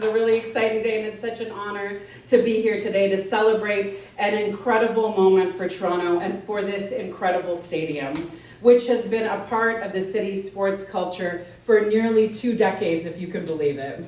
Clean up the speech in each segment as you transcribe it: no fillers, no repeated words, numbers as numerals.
is a really exciting day, and it's such an honor to be here today to celebrate an incredible moment for Toronto and for this incredible stadium, which has been a part of the city's sports culture for nearly 2 decades, if you can believe it.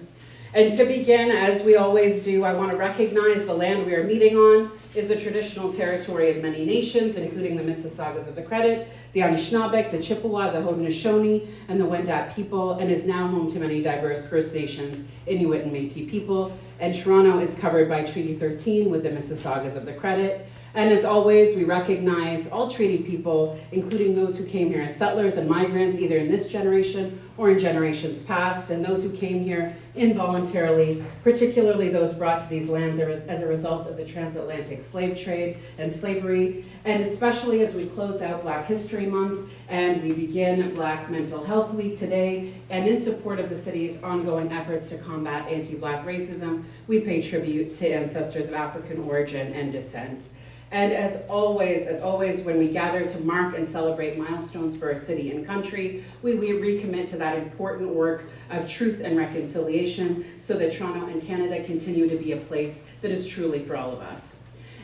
And to begin, as we always do, I want to recognize the land we are meeting on is the traditional territory of many nations, including the Mississaugas of the Credit, the Anishinaabe, the Chippewa, the Haudenosaunee, and the Wendat people, and is now home to many diverse First Nations, Inuit, and Métis people. And Toronto is covered by Treaty 13 with the Mississaugas of the Credit. And as always, we recognize all treaty people, including those who came here as settlers and migrants, either in this generation or in generations past, and those who came here involuntarily, particularly those brought to these lands as a result of the transatlantic slave trade and slavery, and especially as we close out Black History Month and we begin Black Mental Health Week today, and in support of the city's ongoing efforts to combat anti-Black racism, we pay tribute to ancestors of African origin and descent. And as always, when we gather to mark and celebrate milestones for our city and country, we recommit to that important work of truth and reconciliation so that Toronto and Canada continue to be a place that is truly for all of us.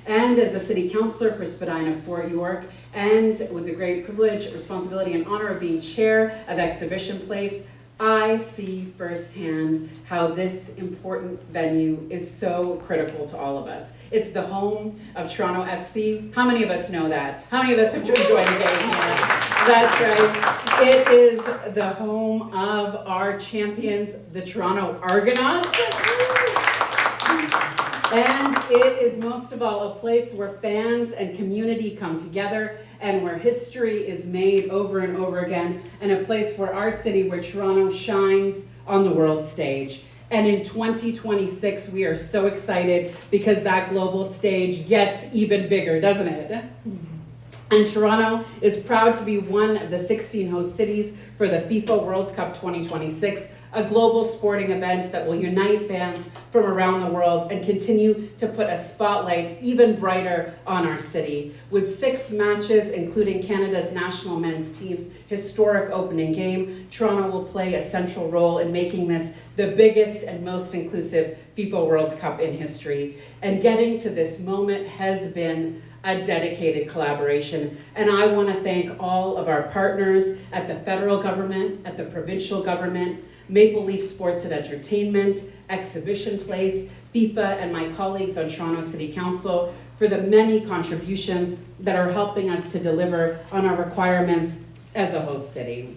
And as a city councillor for Spadina Fort York, and with the great privilege, responsibility, and honor of being chair of Exhibition Place, I see firsthand how this important venue is so critical to all of us. It's the home of Toronto FC. How many of us know that? How many of us have joined the game here? That's right. It is the home of our champions, the Toronto Argonauts. And it is most of all a place where fans and community come together and where history is made over and over again, and a place where our city, where Toronto shines on the world stage. And in 2026, we are so excited because that global stage gets even bigger, doesn't it? And Toronto is proud to be one of the 16 host cities for the FIFA World Cup 2026, a global sporting event that will unite fans from around the world and continue to put a spotlight even brighter on our city. With 6 matches, including Canada's national men's team's historic opening game, Toronto will play a central role in making this the biggest and most inclusive FIFA World Cup in history. And getting to this moment has been a dedicated collaboration. And I want to thank all of our partners at the federal government, at the provincial government, Maple Leaf Sports and Entertainment, Exhibition Place, FIFA, and my colleagues on Toronto City Council for the many contributions that are helping us to deliver on our requirements as a host city.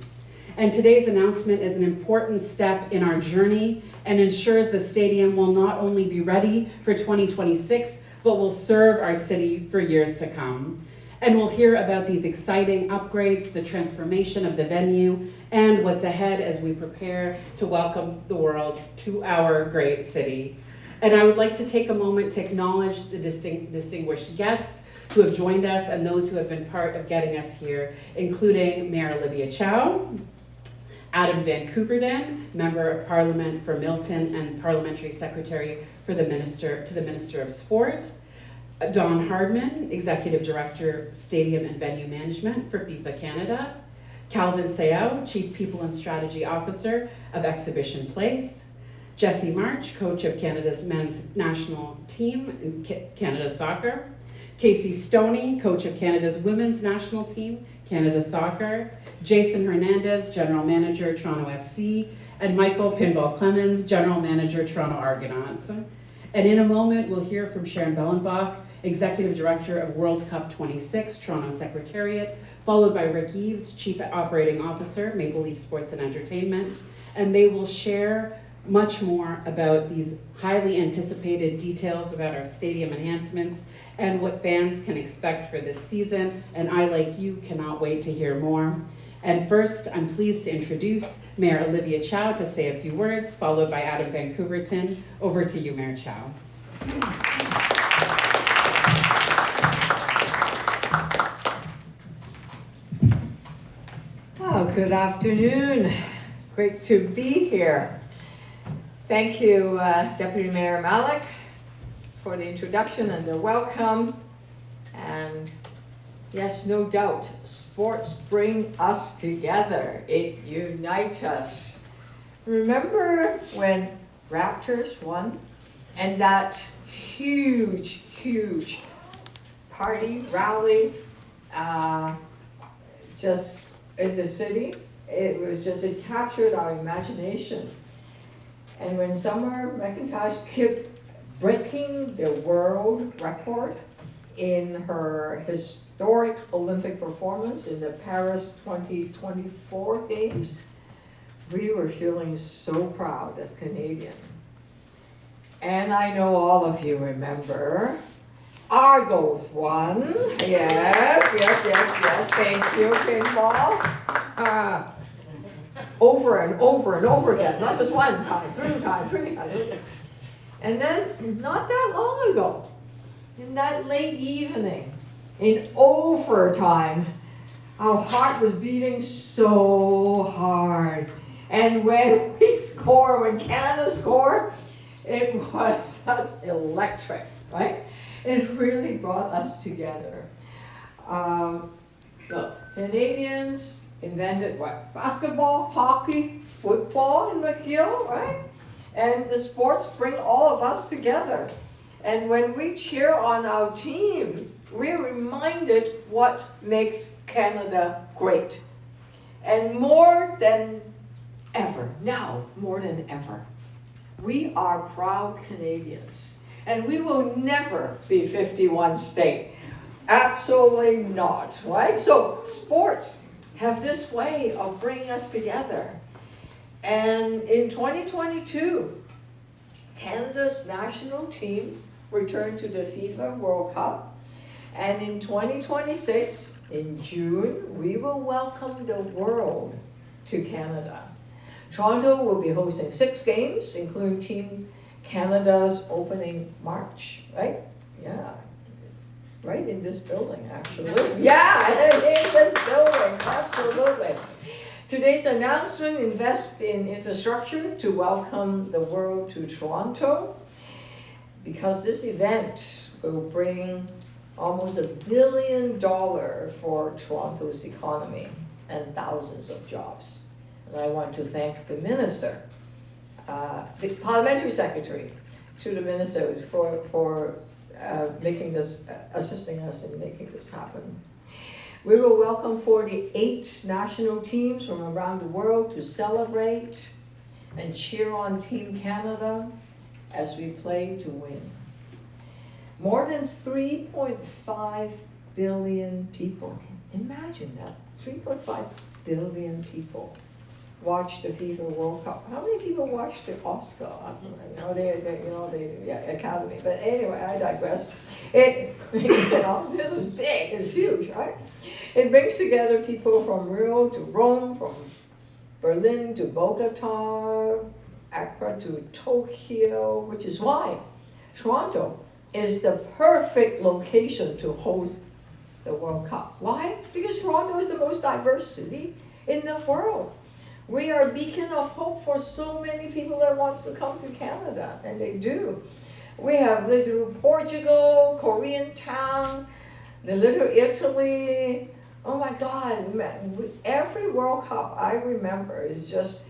And today's announcement is an important step in our journey and ensures the stadium will not only be ready for 2026, but will serve our city for years to come. And we'll hear about these exciting upgrades, the transformation of the venue, and what's ahead as we prepare to welcome the world to our great city. And I would like to take a moment to acknowledge the distinguished guests who have joined us and those who have been part of getting us here, including Mayor Olivia Chow, Adam Van Koeverden, Member of Parliament for Milton and Parliamentary Secretary to the Minister of Sport, Don Hardman, Executive Director, Stadium and Venue Management for FIFA Canada, Calvin Seau, Chief People and Strategy Officer of Exhibition Place, Jesse March, Coach of Canada's men's national team in Canada Soccer, Casey Stoney, Coach of Canada's women's national team, Canada Soccer, Jason Hernandez, General Manager, Toronto FC, and Michael Pinball Clemens, General Manager, Toronto Argonauts. And in a moment, we'll hear from Sharon Bellenbach, Executive Director of World Cup 26, Toronto Secretariat, followed by Rick Eves, Chief Operating Officer, Maple Leaf Sports and Entertainment. And they will share much more about these highly anticipated details about our stadium enhancements and what fans can expect for this season. And I, like you, cannot wait to hear more. And first, I'm pleased to introduce Mayor Olivia Chow to say a few words, followed by Adam Van Koeverden. Over to you, Mayor Chow. Oh, good afternoon. Great to be here. Thank you, Deputy Mayor Malik, for the introduction and the welcome. And yes, no doubt, sports bring us together. It unites us. Remember when Raptors won. And that huge party, rally, just in the city, it captured our imagination. And when Summer McIntosh kept breaking the world record in her historic Olympic performance in the Paris 2024 Games, we were feeling so proud as Canadians. And I know all of you remember, Argos won. Yes. Thank you, Kimball. Over and over again, not just one time, three times. And then, not that long ago, in that late evening, in overtime, our heart was beating so hard. And when Canada scored, it was just electric, right? It really brought us together. Look, Canadians invented what? Basketball, hockey, football in McGill, right? And the sports bring all of us together. And when we cheer on our team, we're reminded what makes Canada great. And more than ever, now more than ever, we are proud Canadians. And we will never be 51 state. Absolutely not, right? So sports have this way of bringing us together. And in 2022, Canada's national team returned to the FIFA World Cup. And in 2026, in June, we will welcome the world to Canada. Toronto will be hosting 6 games, including Team Canada's opening march, right? Yeah. Right in this building, actually. Yeah, in this building, absolutely. Today's announcement invests in infrastructure to welcome the world to Toronto, because this event will bring almost $1 billion for Toronto's economy and thousands of jobs. And I want to thank the minister, the parliamentary secretary to the minister for making this, assisting us in making this happen. We will welcome 48 national teams from around the world to celebrate and cheer on Team Canada as we play to win. More than 3.5 billion people, imagine that, 3.5 billion people watch the FIFA World Cup. How many people watch the Oscars? Academy. But anyway, I digress. This is big, it's huge, right? It brings together people from Rio to Rome, from Berlin to Bogota, Accra to Tokyo, which is why Toronto is the perfect location to host the World Cup. Why? Because Toronto is the most diverse city in the world. We are a beacon of hope for so many people that wants to come to Canada, and they do. We have little Portugal, Korean town, the little Italy. Oh my God, every World Cup I remember is just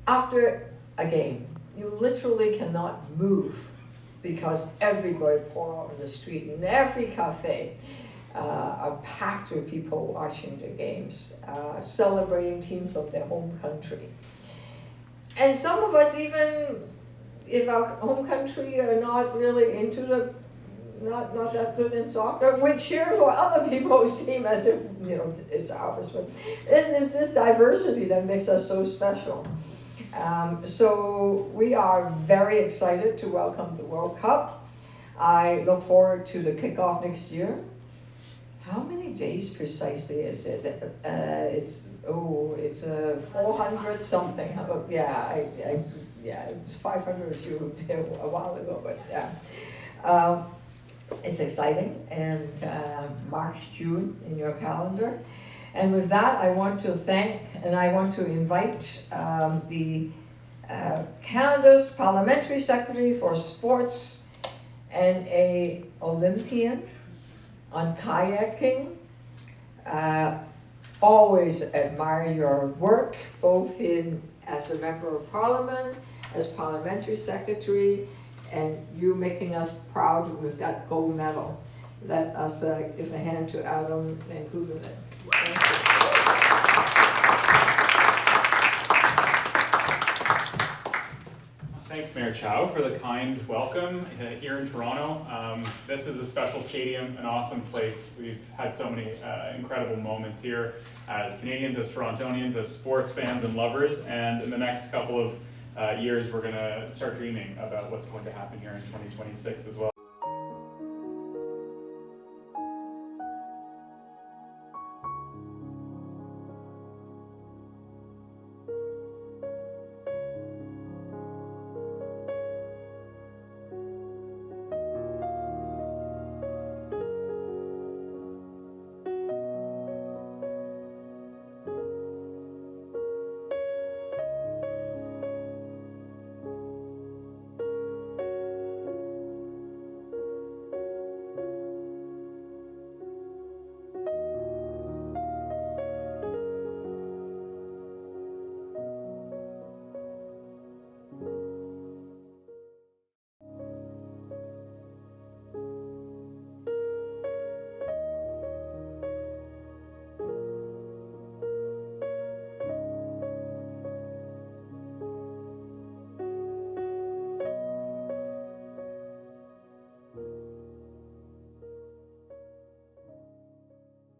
after a game. You literally cannot move because everybody pour out on the street, and every cafe are packed with people watching the games, celebrating teams from their home country. And some of us, even if our home country are not really into the, not that good in soccer, we cheer for other people's team as if, it's ours. But it's this diversity that makes us so special. So we are very excited to welcome the World Cup. I look forward to the kickoff next year. How many days precisely is it? It's 400 something. It was 500 or two a while ago, but yeah. It's exciting, and March, June in your calendar. And with that, I want to thank and I want to invite the Canada's Parliamentary Secretary for Sports and a Olympian on kayaking. Always admire your work, both as a member of Parliament as parliamentary secretary, and you making us proud with that gold medal. Let us give a hand to Adam and Google it. Thank you. Thanks, Mayor Chow, for the kind welcome here in Toronto. This is a special stadium, an awesome place. We've had so many incredible moments here as Canadians, as Torontonians, as sports fans and lovers, and in the next couple of years, we're going to start dreaming about what's going to happen here in 2026 as well.